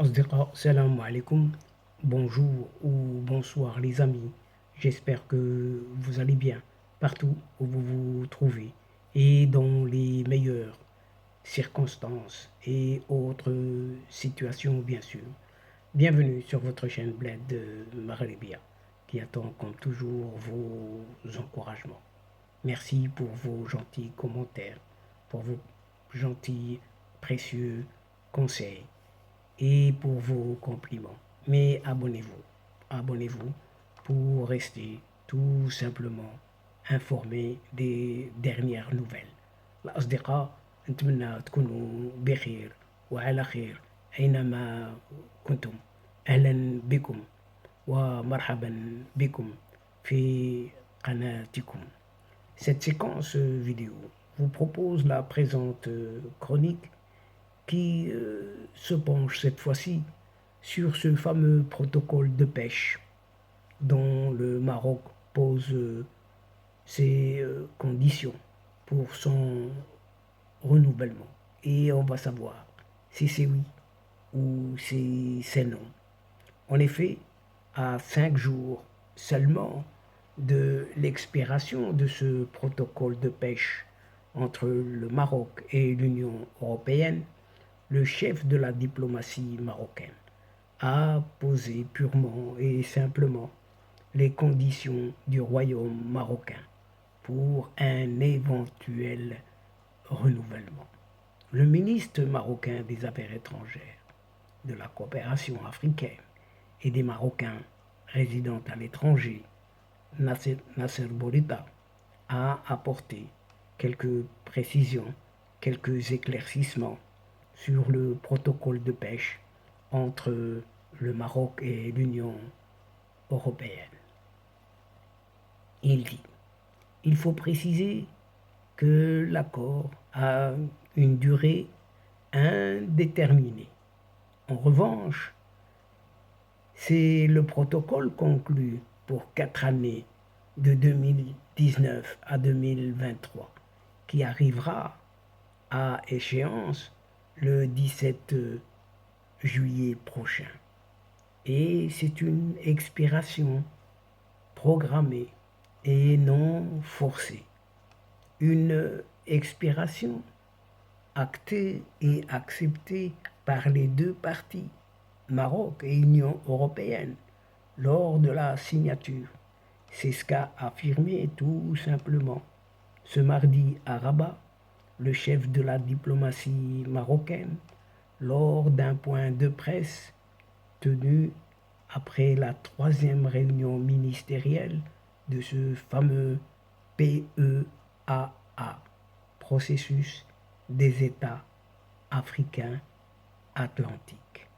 Asdiqa, salam alaikum, bonjour ou bonsoir les amis. J'espère que vous allez bien partout où vous vous trouvez et dans les meilleures circonstances et autres situations bien sûr. Bienvenue sur votre chaîne Bled de Maghrébia qui attend comme toujours vos encouragements. Merci pour vos gentils commentaires, pour vos gentils précieux conseils et pour vos compliments. Mais abonnez-vous pour rester tout simplement informé des dernières nouvelles. الأصدقاء نتمنى تكونوا بخير وعلى خير أينما كنتم. أهلا بكم ومرحبا بكم في قناتكم. Cette séquence vidéo vous propose la présente chronique qui se penche cette fois-ci sur ce fameux protocole de pêche dont le Maroc pose ses conditions pour son renouvellement. Et on va savoir si c'est oui ou si c'est non. En effet, à 5 jours seulement de l'expiration de ce protocole de pêche entre le Maroc et l'Union européenne, le chef de la diplomatie marocaine a posé purement et simplement les conditions du royaume marocain pour un éventuel renouvellement. Le ministre marocain des Affaires étrangères, de la coopération africaine et des Marocains résidant à l'étranger, Nasser Bourita, a apporté quelques précisions, quelques éclaircissements sur le protocole de pêche entre le Maroc et l'Union européenne. Il dit, il faut préciser que l'accord a une durée indéterminée. En revanche, c'est le protocole conclu pour 4 années de 2019 à 2023 qui arrivera à échéance le 17 juillet prochain. Et c'est une expiration programmée et non forcée. Une expiration actée et acceptée par les deux parties, Maroc et Union européenne, lors de la signature. C'est ce qu'a affirmé tout simplement ce mardi à Rabat le chef de la diplomatie marocaine lors d'un point de presse tenu après la 3e réunion ministérielle de ce fameux PEAA, processus des États africains atlantiques.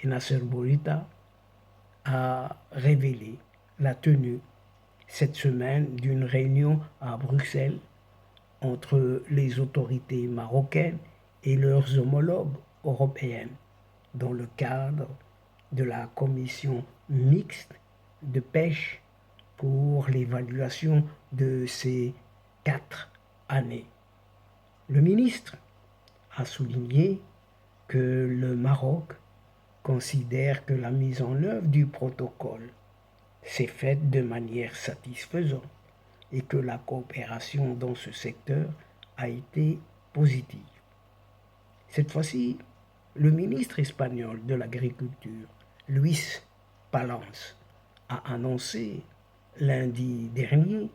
Et Nasser Bourita a révélé la tenue cette semaine d'une réunion à Bruxelles entre les autorités marocaines et leurs homologues européennes dans le cadre de la commission mixte de pêche pour l'évaluation de ces 4 années. Le ministre a souligné que le Maroc considère que la mise en œuvre du protocole s'est faite de manière satisfaisante et que la coopération dans ce secteur a été positive. Cette fois-ci, le ministre espagnol de l'Agriculture, Luis Palance, a annoncé lundi dernier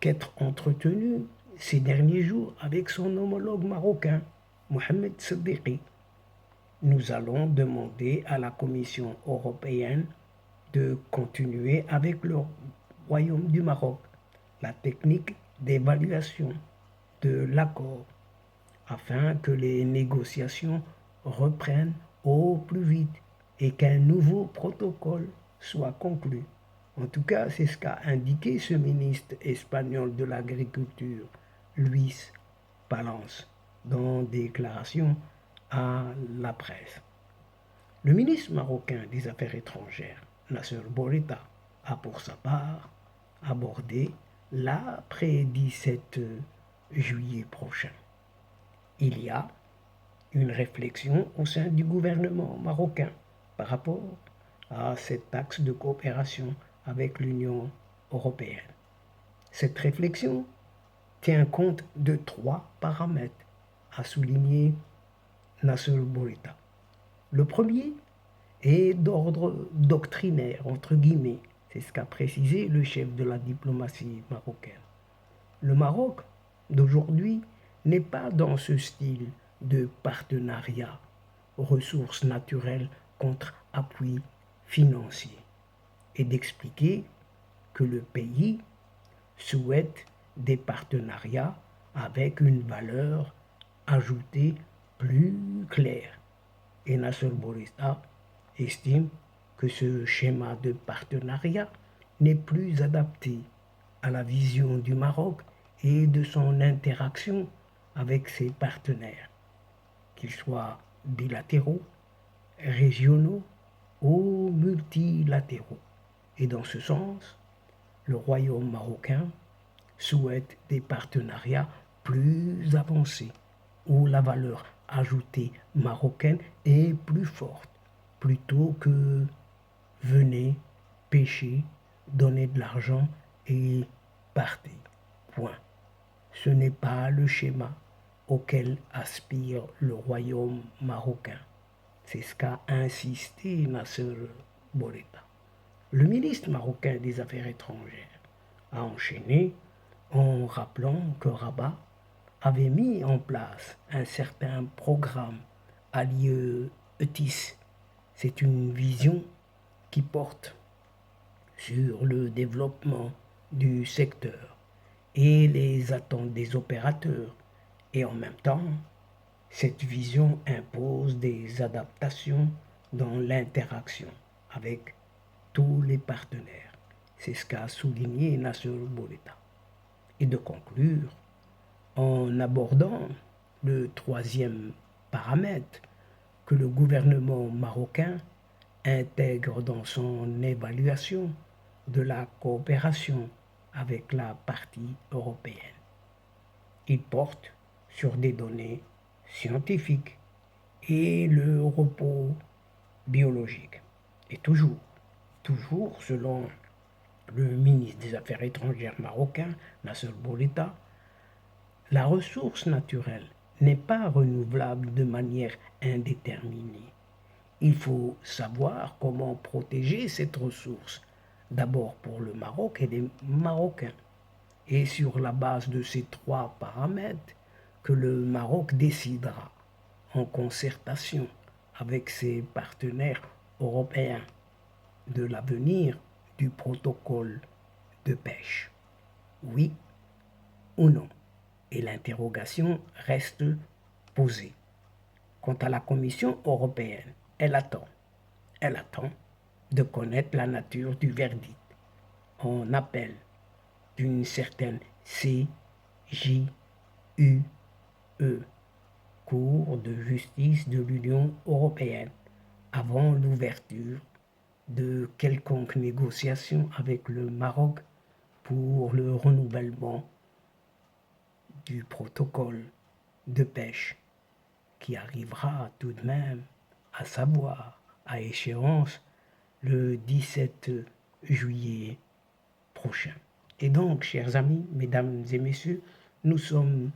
qu'être entretenu ces derniers jours avec son homologue marocain, Mohamed Siddiqui. Nous allons demander à la Commission européenne de continuer avec le Royaume du Maroc la technique d'évaluation de l'accord afin que les négociations reprennent au plus vite et qu'un nouveau protocole soit conclu. En tout cas, c'est ce qu'a indiqué ce ministre espagnol de l'Agriculture, Luis Palance, dans déclaration à la presse. Le ministre marocain des Affaires étrangères, Nasser Bourita, a pour sa part abordé l'après 17 juillet prochain. Il y a une réflexion au sein du gouvernement marocain par rapport à cet axe de coopération avec l'Union européenne. Cette réflexion tient compte de 3 paramètres, a souligné Nasser Bourita. Le premier est d'ordre doctrinaire, entre guillemets, c'est ce qu'a précisé le chef de la diplomatie marocaine. Le Maroc d'aujourd'hui n'est pas dans ce style de partenariat, ressources naturelles contre appui financier, et d'expliquer que le pays souhaite des partenariats avec une valeur ajoutée plus claire. Et Nasser Bourita estime que ce schéma de partenariat n'est plus adapté à la vision du Maroc et de son interaction avec ses partenaires, qu'ils soient bilatéraux, régionaux ou multilatéraux. Et dans ce sens, le royaume marocain souhaite des partenariats plus avancés, où la valeur ajoutée marocaine est plus forte, plutôt que venez, pêcher, donner de l'argent et partez. Point. Ce n'est pas le schéma auquel aspire le royaume marocain. C'est ce qu'a insisté Nasser Bourita. Le ministre marocain des Affaires étrangères a enchaîné en rappelant que Rabat avait mis en place un certain programme allié ETIS. C'est une vision qui porte sur le développement du secteur et les attentes des opérateurs. Et en même temps, cette vision impose des adaptations dans l'interaction avec tous les partenaires. C'est ce qu'a souligné Nasser Bourita. Et de conclure en abordant le troisième paramètre que le gouvernement marocain intègre dans son évaluation de la coopération avec la partie européenne. Il porte sur des données scientifiques et le repos biologique. Et toujours selon le ministre des Affaires étrangères marocain, Nasser Bourita, la ressource naturelle n'est pas renouvelable de manière indéterminée. Il faut savoir comment protéger cette ressource, d'abord pour le Maroc et les Marocains. Et sur la base de ces 3 paramètres, que le Maroc décidera, en concertation avec ses partenaires européens, de l'avenir du protocole de pêche. Oui ou non? Et l'interrogation reste posée. Quant à la Commission européenne, elle attend de connaître la nature du verdict. On appelle d'une certaine CJUE, Cour de justice de l'Union européenne, avant l'ouverture de quelconque négociation avec le Maroc pour le renouvellement du protocole de pêche qui arrivera tout de même, à savoir à échéance le 17 juillet prochain. Et donc, chers amis, mesdames et messieurs, nous sommes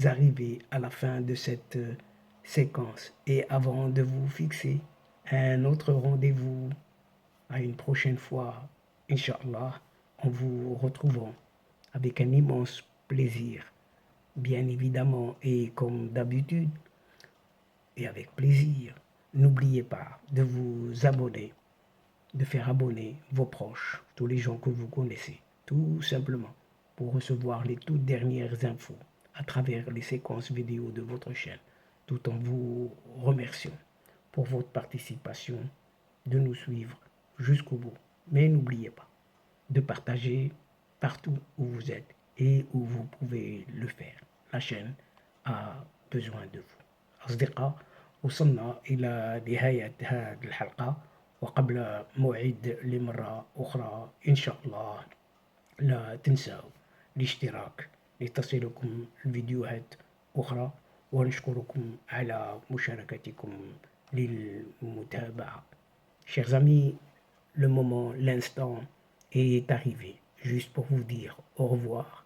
arrivés à la fin de cette séquence. Et avant de vous fixer un autre rendez-vous à une prochaine fois, Inch'Allah, en vous retrouvant avec un immense plaisir, bien évidemment, et comme d'habitude, et avec plaisir, n'oubliez pas de vous abonner, de faire abonner vos proches, tous les gens que vous connaissez, tout simplement, pour recevoir les toutes dernières infos à travers les séquences vidéo de votre chaîne, tout en vous remerciant pour votre participation, de nous suivre jusqu'au bout. Mais n'oubliez pas de partager partout où vous êtes et où vous pouvez le faire. La chaîne a besoin de vous. أصدقاء، وصلنا إلى نهاية هذه الحلقة، وقبل موعد لمرة أخرى إن شاء الله لا تنسوا الاشتراك لتصلكم الفيديوهات أخرى، ونشكركم على مشاركتكم للمتابعة. Chers amis, le moment, l'instant est arrivé, juste pour vous dire au revoir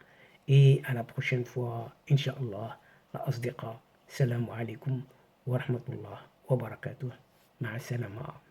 et à la prochaine fois, Inch'Allah, la أصدقاء. Salam alaikum wa rahmatullah wa barakatuh. مع السلامة.